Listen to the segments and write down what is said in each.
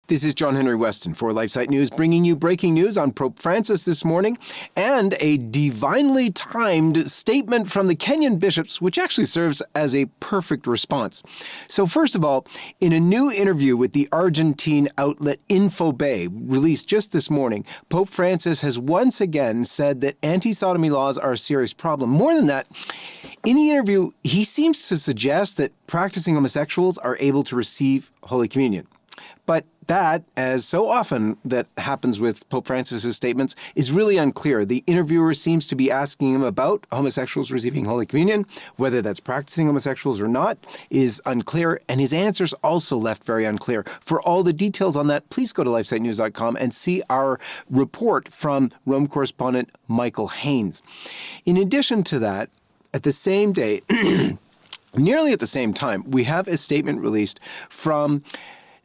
This is John Henry Westen for LifeSite News, bringing you breaking news on Pope Francis this morning and a divinely timed statement from the Kenyan bishops, which actually serves as a perfect response. So first of all, in a new interview with the Argentine outlet Infobae, released just this morning, Pope Francis has once again said that anti-sodomy laws are a serious problem. More than that, in the interview, he seems to suggest that practicing homosexuals are able to receive Holy Communion. But that, as so often that happens with Pope Francis's statements, is really unclear. The interviewer seems to be asking him about homosexuals receiving Holy Communion. Whether that's practicing homosexuals or not is unclear, and his answers also left very unclear. For all the details on that, please go to lifesitenews.com and see our report from Rome correspondent Michael Haynes. In addition to that, at the same day, nearly at the same time, we have a statement released from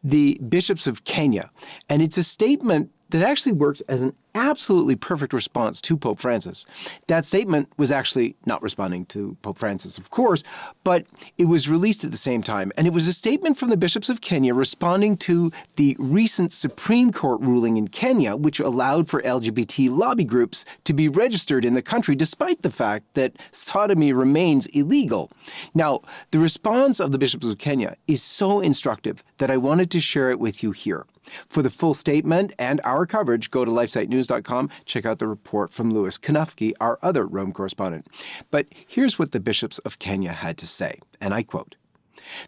the bishops of Kenya. And it's a statement that actually works as an absolutely perfect response to Pope Francis. That statement was actually not responding to Pope Francis, of course, but it was released at the same time. And it was a statement from the bishops of Kenya responding to the recent Supreme Court ruling in Kenya, which allowed for LGBT lobby groups to be registered in the country, despite the fact that sodomy remains illegal. Now, the response of the bishops of Kenya is so instructive that I wanted to share it with you here. For the full statement and our coverage, go to lifesitenews.com. Check out the report from Louis Kanufki, our other Rome correspondent. But here's what the bishops of Kenya had to say, and I quote,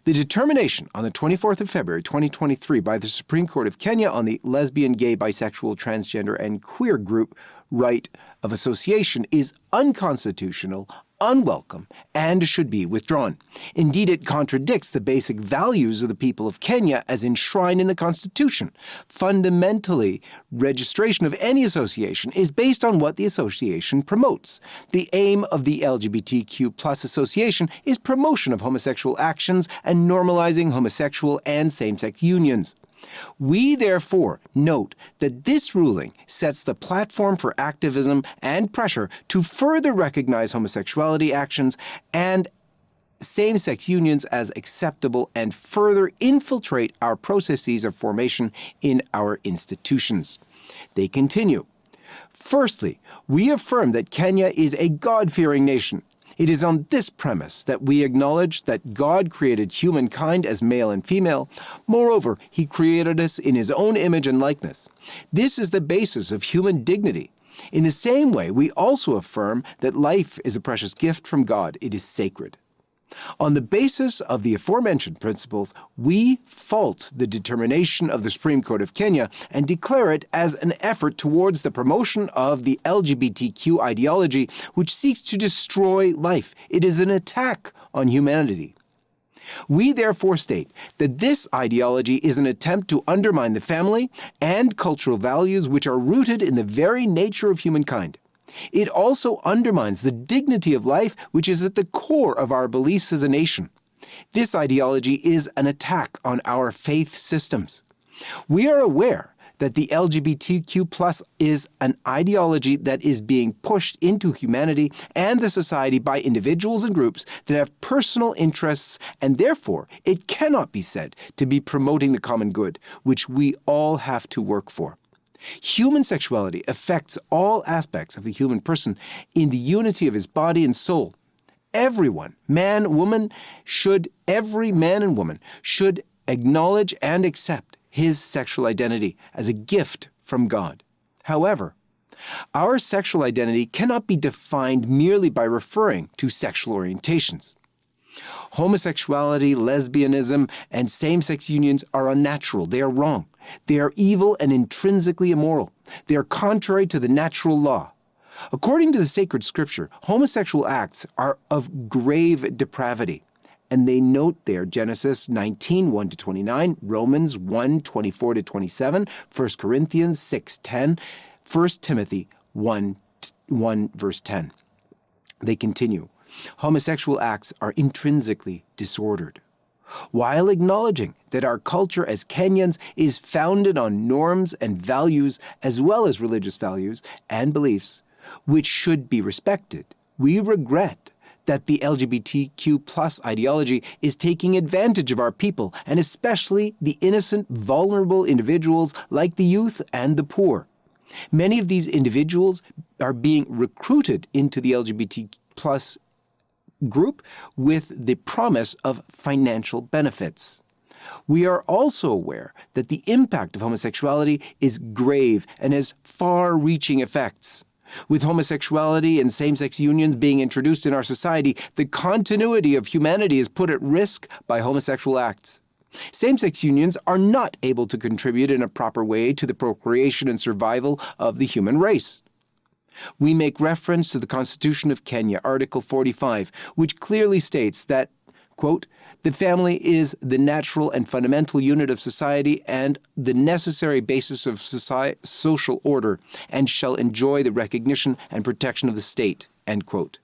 "The determination on the 24th of February 2023 by the Supreme Court of Kenya on the lesbian, gay, bisexual, transgender, and queer group right of association is unconstitutional, unwelcome, and should be withdrawn. Indeed, it contradicts the basic values of the people of Kenya as enshrined in the Constitution. Fundamentally, registration of any association is based on what the association promotes. The aim of the LGBTQ+ association is promotion of homosexual actions and normalizing homosexual and same-sex unions. We therefore note that this ruling sets the platform for activism and pressure to further recognize homosexuality actions and same-sex unions as acceptable and further infiltrate our processes of formation in our institutions." They continue, "Firstly, we affirm that Kenya is a God-fearing nation. It is on this premise that we acknowledge that God created humankind as male and female. Moreover, he created us in his own image and likeness. This is the basis of human dignity. In the same way, we also affirm that life is a precious gift from God. It is sacred. On the basis of the aforementioned principles, we fault the determination of the Supreme Court of Kenya and declare it as an effort towards the promotion of the LGBTQ ideology, which seeks to destroy life. It is an attack on humanity. We therefore state that this ideology is an attempt to undermine the family and cultural values which are rooted in the very nature of humankind. It also undermines the dignity of life, which is at the core of our beliefs as a nation. This ideology is an attack on our faith systems. We are aware that the LGBTQ+ is an ideology that is being pushed into humanity and the society by individuals and groups that have personal interests, and therefore it cannot be said to be promoting the common good, which we all have to work for. Human sexuality affects all aspects of the human person in the unity of his body and soul. Every man and woman should acknowledge and accept his sexual identity as a gift from God. However, our sexual identity cannot be defined merely by referring to sexual orientations. Homosexuality, lesbianism, and same-sex unions are unnatural. They are wrong. They are evil and intrinsically immoral. They are contrary to the natural law. According to the sacred scripture, homosexual acts are of grave depravity. And they note there Genesis 19, 1-29, Romans 1, 24-27, 1 Corinthians 6:10, 1 Timothy 1, verse 10. They continue, homosexual acts are intrinsically disordered. While acknowledging that our culture as Kenyans is founded on norms and values as well as religious values and beliefs, which should be respected, we regret that the LGBTQ plus ideology is taking advantage of our people, and especially the innocent, vulnerable individuals like the youth and the poor. Many of these individuals are being recruited into the LGBT plus group with the promise of financial benefits. We are also aware that the impact of homosexuality is grave and has far-reaching effects. With homosexuality and same-sex unions being introduced in our society, the continuity of humanity is put at risk by homosexual acts. Same-sex unions are not able to contribute in a proper way to the procreation and survival of the human race. We make reference to the Constitution of Kenya, Article 45, which clearly states that, quote, "The family is the natural and fundamental unit of society and the necessary basis of social order, and shall enjoy the recognition and protection of the state," end quote.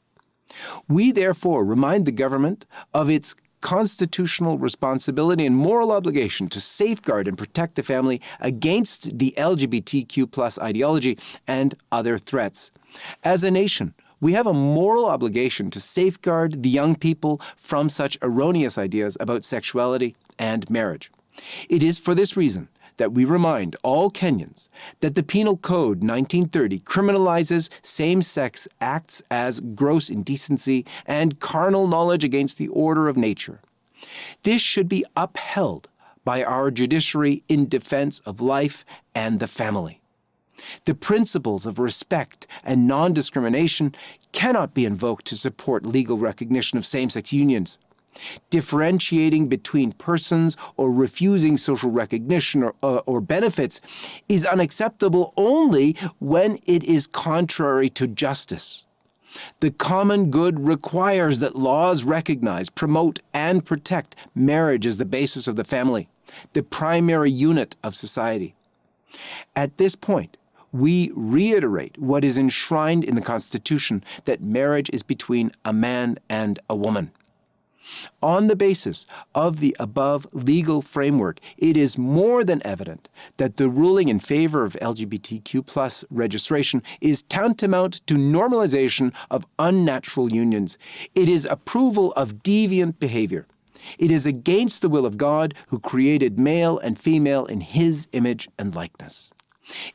We therefore remind the government of its constitutional responsibility and moral obligation to safeguard and protect the family against the LGBTQ plus ideology and other threats. As a nation, we have a moral obligation to safeguard the young people from such erroneous ideas about sexuality and marriage. It is for this reason that we remind all Kenyans that the Penal Code 1930 criminalizes same-sex acts as gross indecency and carnal knowledge against the order of nature. This should be upheld by our judiciary in defense of life and the family. The principles of respect and non-discrimination cannot be invoked to support legal recognition of same-sex unions. Differentiating between persons or refusing social recognition or benefits is unacceptable only when it is contrary to justice. The common good requires that laws recognize, promote, and protect marriage as the basis of the family, the primary unit of society. At this point, we reiterate what is enshrined in the Constitution, that marriage is between a man and a woman. On the basis of the above legal framework, it is more than evident that the ruling in favor of LGBTQ plus registration is tantamount to normalization of unnatural unions. It is approval of deviant behavior. It is against the will of God, who created male and female in His image and likeness.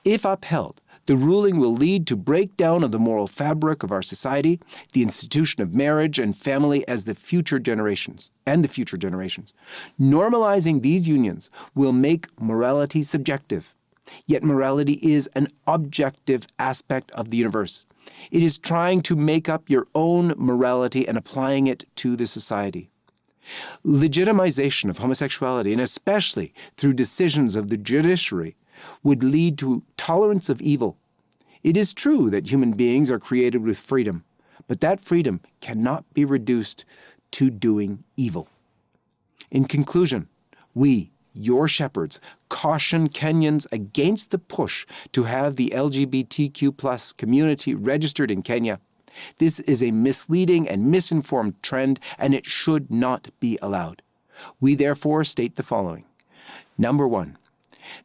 If upheld, the ruling will lead to breakdown of the moral fabric of our society, the institution of marriage and family as the future generations. Normalizing these unions will make morality subjective. Yet morality is an objective aspect of the universe. It is trying to make up your own morality and applying it to the society. Legitimization of homosexuality, and especially through decisions of the judiciary, would lead to tolerance of evil. It is true that human beings are created with freedom, but that freedom cannot be reduced to doing evil. In conclusion, we, your shepherds, caution Kenyans against the push to have the LGBTQ plus community registered in Kenya. This is a misleading and misinformed trend, and it should not be allowed. We therefore state the following. Number one,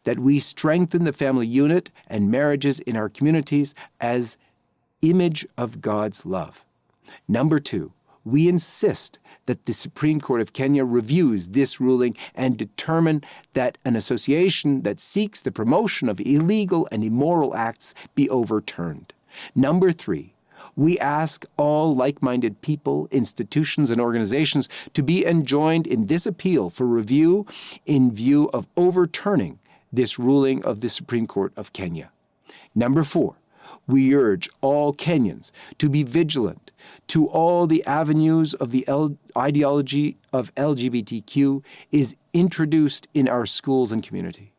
that we strengthen the family unit and marriages in our communities as image of God's love. Number two, we insist that the Supreme Court of Kenya reviews this ruling and determine that an association that seeks the promotion of illegal and immoral acts be overturned. Number three, we ask all like-minded people, institutions, and organizations to be enjoined in this appeal for review in view of overturning this ruling of the Supreme Court of Kenya. Number four, we urge all Kenyans to be vigilant to all the avenues of the ideology of LGBTQ is introduced in our schools and community.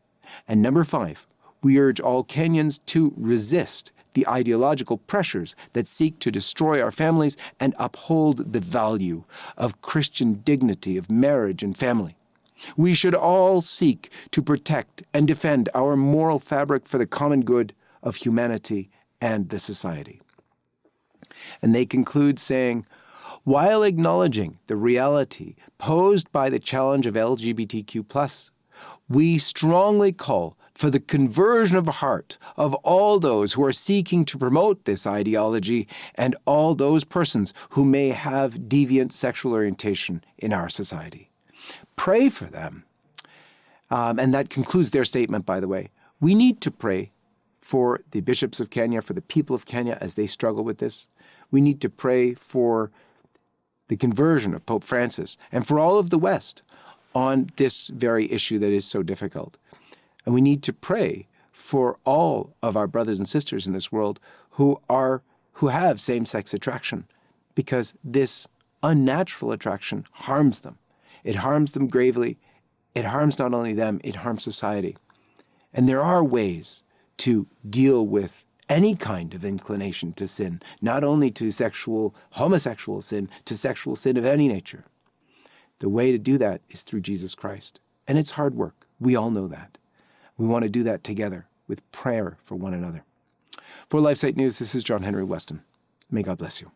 And number five, we urge all Kenyans to resist the ideological pressures that seek to destroy our families and uphold the value of Christian dignity of marriage and family. We should all seek to protect and defend our moral fabric for the common good of humanity and the society. And they conclude saying, while acknowledging the reality posed by the challenge of LGBTQ+, we strongly call for the conversion of heart of all those who are seeking to promote this ideology and all those persons who may have deviant sexual orientation in our society. Pray for them. And that concludes their statement, by the way. We need to pray for the bishops of Kenya, for the people of Kenya as they struggle with this. We need to pray for the conversion of Pope Francis and for all of the West on this very issue that is so difficult. And we need to pray for all of our brothers and sisters in this world who have same-sex attraction, because this unnatural attraction harms them. It harms them gravely. It harms not only them, it harms society. And there are ways to deal with any kind of inclination to sin, not only to homosexual sin, to sexual sin of any nature. The way to do that is through Jesus Christ. And it's hard work. We all know that. We want to do that together with prayer for one another. For LifeSite News, this is John Henry Westen. May God bless you.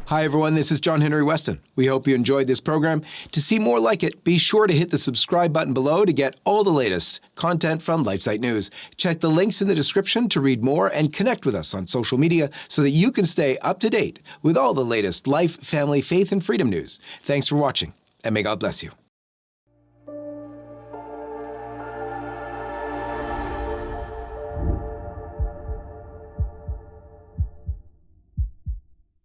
Hi, everyone. This is John Henry Westen. We hope you enjoyed this program. To see more like it, be sure to hit the subscribe button below to get all the latest content from LifeSite News. Check the links in the description to read more and connect with us on social media so that you can stay up to date with all the latest life, family, faith, and freedom news. Thanks for watching, and may God bless you.